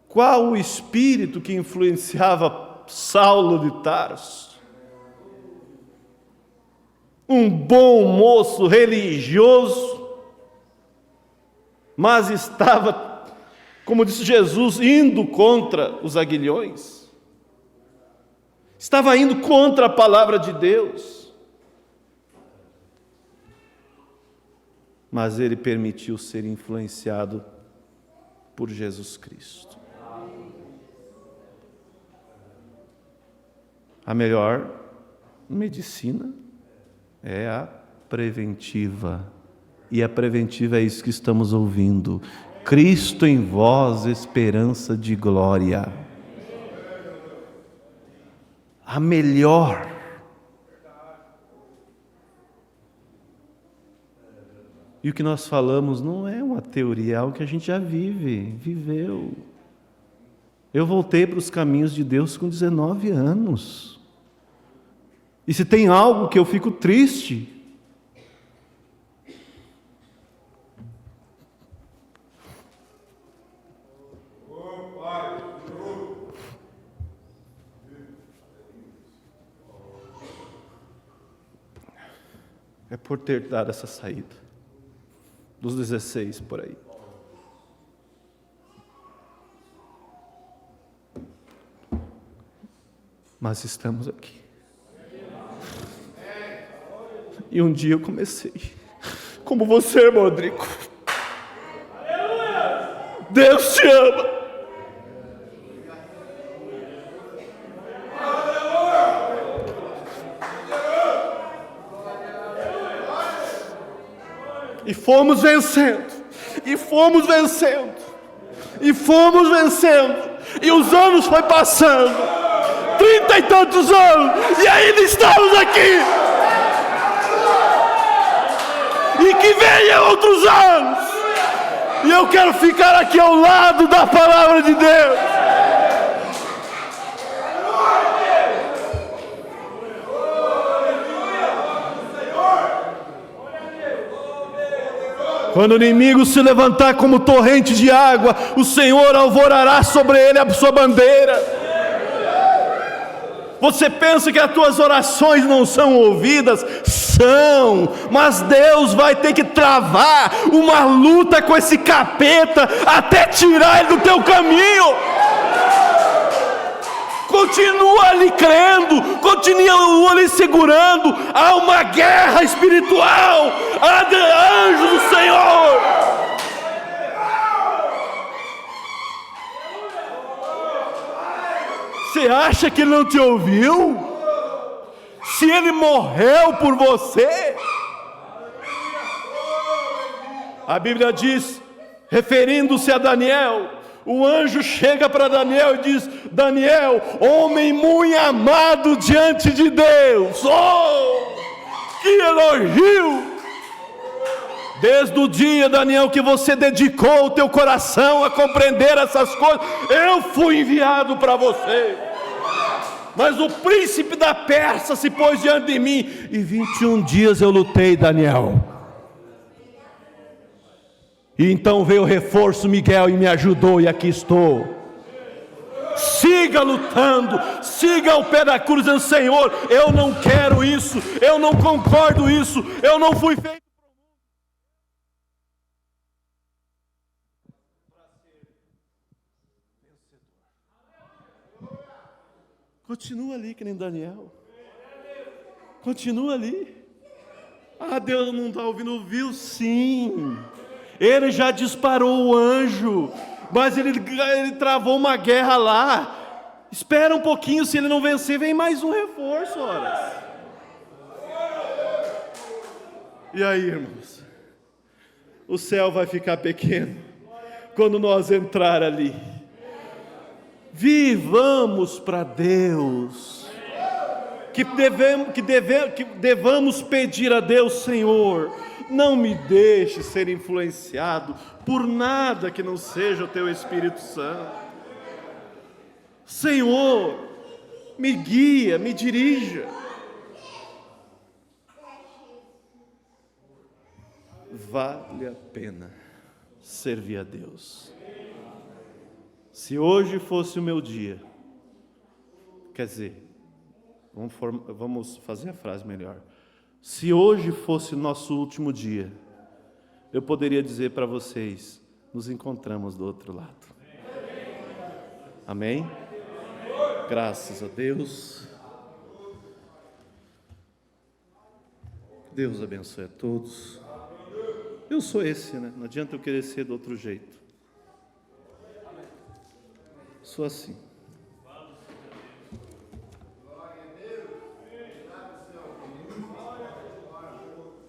Qual o espírito que influenciava Saulo de Tarso? Um bom moço religioso, mas estava, como disse Jesus, indo contra os aguilhões. Estava indo contra a palavra de Deus. Mas ele permitiu ser influenciado por Jesus Cristo. A melhor medicina é a preventiva. E a preventiva é isso que estamos ouvindo. Cristo em vós, esperança de glória. A melhor. E o que nós falamos não é uma teoria, é algo que a gente já viveu. Eu voltei para os caminhos de Deus com 19 anos. E se tem algo que eu fico triste, é por ter dado essa saída, dos 16 por aí. Mas estamos aqui. E um dia eu comecei, como você, Rodrigo. Deus te ama. E fomos vencendo, e fomos vencendo, e fomos vencendo, e os anos foi passando, 30 e tantos anos, e ainda estamos aqui. E que venham outros anos, e eu quero ficar aqui ao lado da palavra de Deus. Quando o inimigo se levantar como torrente de água, o Senhor alvorará sobre ele a sua bandeira. Você pensa que as tuas orações não são ouvidas? São, mas Deus vai ter que travar uma luta com esse capeta até tirar ele do teu caminho. Continua ali crendo, continua ali segurando. Há uma guerra espiritual, há anjos do Senhor. Você acha que ele não te ouviu? Se ele morreu por você. A Bíblia diz, referindo-se a Daniel, o anjo chega para Daniel e diz: Daniel, homem muito amado diante de Deus. Oh, que elogio! Desde o dia, Daniel, que você dedicou o teu coração a compreender essas coisas, eu fui enviado para você. mas o príncipe da Pérsia se pôs diante de mim, e 21 dias eu lutei, Daniel. E então veio o reforço Miguel e me ajudou, e aqui estou. Siga lutando, siga ao pé da cruz, dizendo: Senhor, eu não quero isso, eu não concordo isso, eu não fui feito para ser vencedor. Continua ali que nem Daniel, continua ali. Ah, Deus não está ouvindo, viu? Sim, Ele já disparou o anjo, mas ele travou uma guerra lá. Espera um pouquinho, se ele não vencer, vem mais um reforço, ora. E aí, irmãos, o céu vai ficar pequeno quando nós entrar ali. Vivamos para Deus, que devamos pedir a Deus: Senhor, não me deixe ser influenciado por nada que não seja o Teu Espírito Santo. Senhor, me guia, me dirija. Vale a pena servir a Deus. Se hoje fosse o meu dia, quer dizer, vamos fazer a frase melhor. Se hoje fosse o nosso último dia, eu poderia dizer para vocês: nos encontramos do outro lado. Amém? Graças a Deus. Deus abençoe a todos. Eu sou esse, né? Não adianta eu querer ser do outro jeito. Sou assim.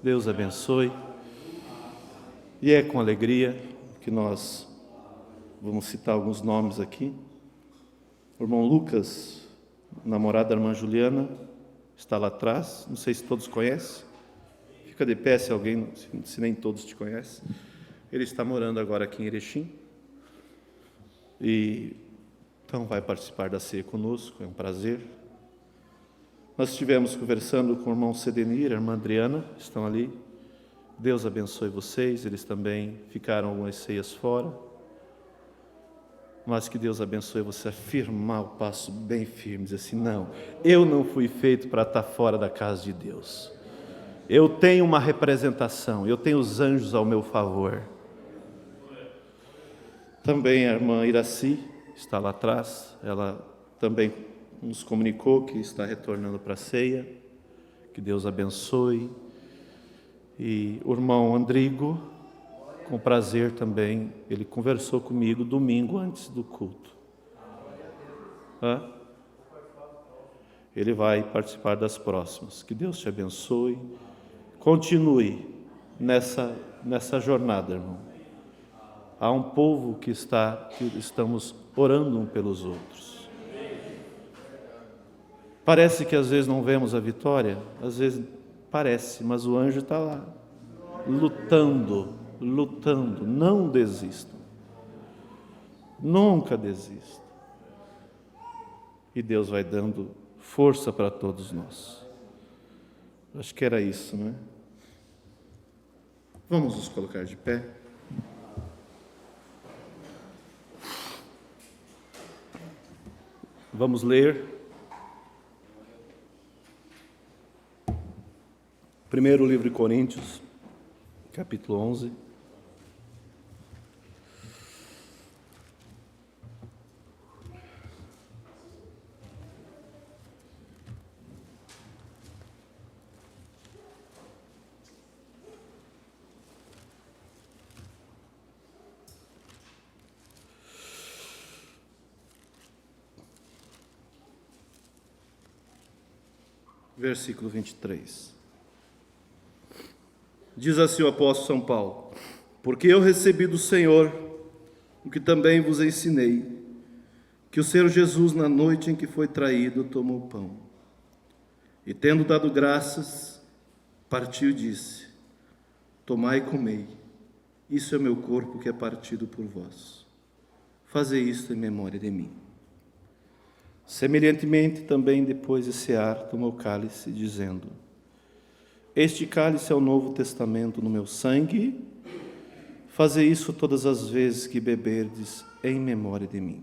Deus abençoe. E é com alegria que nós vamos citar alguns nomes aqui. O irmão Lucas, namorado da irmã Juliana, está lá atrás. Não sei se todos conhecem. Fica de pé se alguém, se nem todos te conhecem. Ele está morando agora aqui em Erechim. E então vai participar da ceia conosco, é um prazer. Nós estivemos conversando com o irmão Sedenir, a irmã Adriana, estão ali. Deus abençoe vocês, eles também ficaram algumas ceias fora. Mas que Deus abençoe você a firmar o passo bem firme, dizer assim: não, eu não fui feito para estar fora da casa de Deus. Eu tenho uma representação, eu tenho os anjos ao meu favor. Também a irmã Iraci está lá atrás, ela também nos comunicou que está retornando para a ceia. Que Deus abençoe. E o irmão Andrigo, com prazer também, ele conversou comigo domingo antes do culto. Ele vai participar das próximas. Que Deus te abençoe. Continue nessa jornada, irmão. Há um povo que estamos orando um pelos outros. Parece que às vezes não vemos a vitória, às vezes parece, mas o anjo está lá, lutando. Não desistam. Nunca desistam. E Deus vai dando força para todos nós. Acho que era isso, não é? Vamos nos colocar de pé. Vamos ler primeiro livro de Coríntios, capítulo 11. Versículo 23. Diz assim o apóstolo São Paulo: porque eu recebi do Senhor o que também vos ensinei, que o Senhor Jesus, na noite em que foi traído, tomou o pão, e tendo dado graças, partiu e disse: tomai e comei, isso é meu corpo que é partido por vós. Fazei isto em memória de mim. Semelhantemente, também depois de cear, tomou o cálice, dizendo: Este cálice é o novo testamento no meu sangue. Fazei isso todas as vezes que beberdes em memória de mim.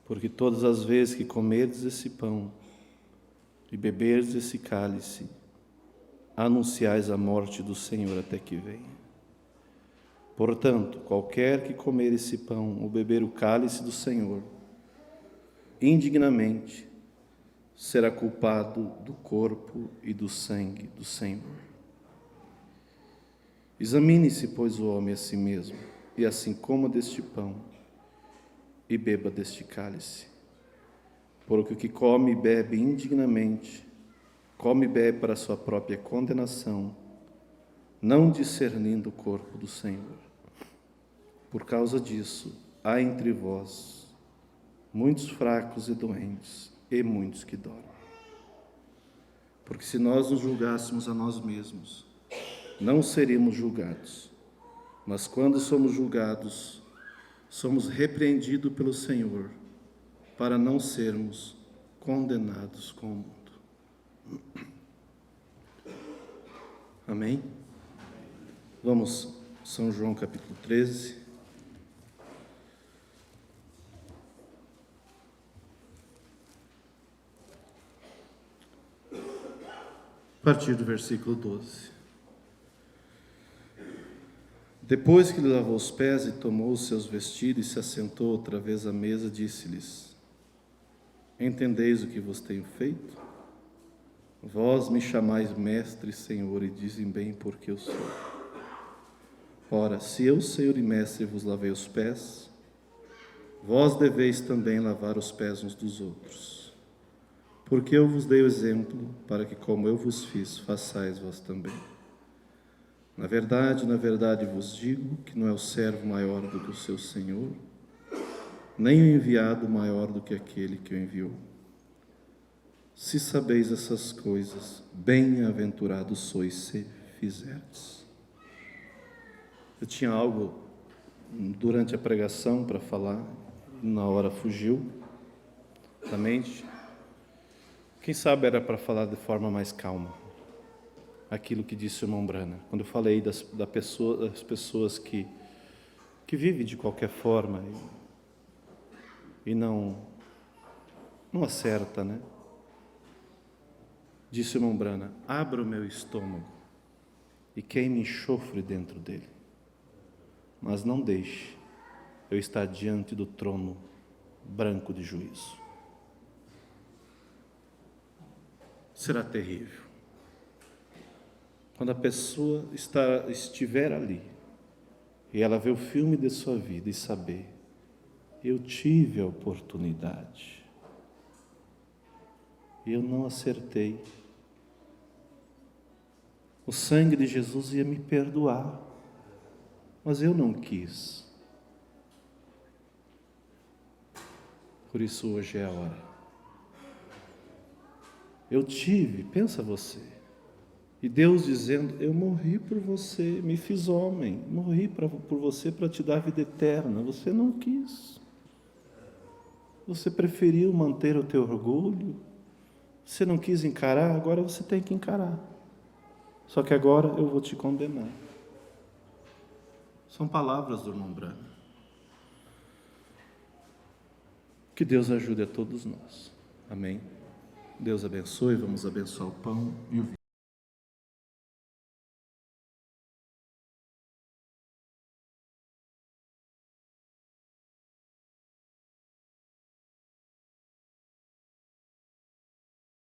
Porque todas as vezes que comerdes esse pão e beberdes esse cálice, anunciais a morte do Senhor até que venha. Portanto, qualquer que comer esse pão ou beber o cálice do Senhor, indignamente, será culpado do corpo e do sangue do Senhor. Examine-se, pois, o homem a si mesmo, e assim coma deste pão e beba deste cálice. Porque o que come e bebe indignamente, come e bebe para a sua própria condenação, não discernindo o corpo do Senhor. Por causa disso, há entre vós muitos fracos e doentes, e muitos que dormem. Porque se nós nos julgássemos a nós mesmos, não seríamos julgados. Mas quando somos julgados, somos repreendidos pelo Senhor, para não sermos condenados com o mundo. Amém? Vamos, São João capítulo 13. A partir do versículo 12. Depois que lhe lavou os pés e tomou os seus vestidos e se assentou outra vez à mesa, disse-lhes: Entendeis o que vos tenho feito? Vós me chamais mestre e senhor, e dizem bem porque eu sou. Ora, se eu, senhor e mestre, vos lavei os pés, vós deveis também lavar os pés uns dos outros. Porque eu vos dei o exemplo, para que como eu vos fiz, façais vós também. Na verdade vos digo que não é o servo maior do que o seu senhor, nem o enviado maior do que aquele que o enviou. Se sabeis essas coisas, bem-aventurados sois se fizerdes. Eu tinha algo durante a pregação para falar, na hora fugiu da mente. Quem sabe era para falar de forma mais calma. Aquilo que disse o irmão Brana, quando eu falei das pessoas que vivem de qualquer forma e não acerta, né? Disse o irmão Brana: abra o meu estômago e queime enxofre dentro dele, mas não deixe eu estar diante do trono branco de juízo. Será terrível. Quando a pessoa estiver ali e ela vê o filme de sua vida e saber: eu tive a oportunidade, eu não acertei. O sangue de Jesus ia me perdoar, mas eu não quis. Por isso hoje é a hora. Eu tive, pensa você, e Deus dizendo: eu morri por você, me fiz homem, morri por você para te dar vida eterna. Você não quis. Você preferiu manter o teu orgulho. Você não quis encarar, agora você tem que encarar. Só que agora eu vou te condenar. São palavras do irmão Brana. Que Deus ajude a todos nós. Amém? Deus abençoe, vamos abençoar o pão e o vinho.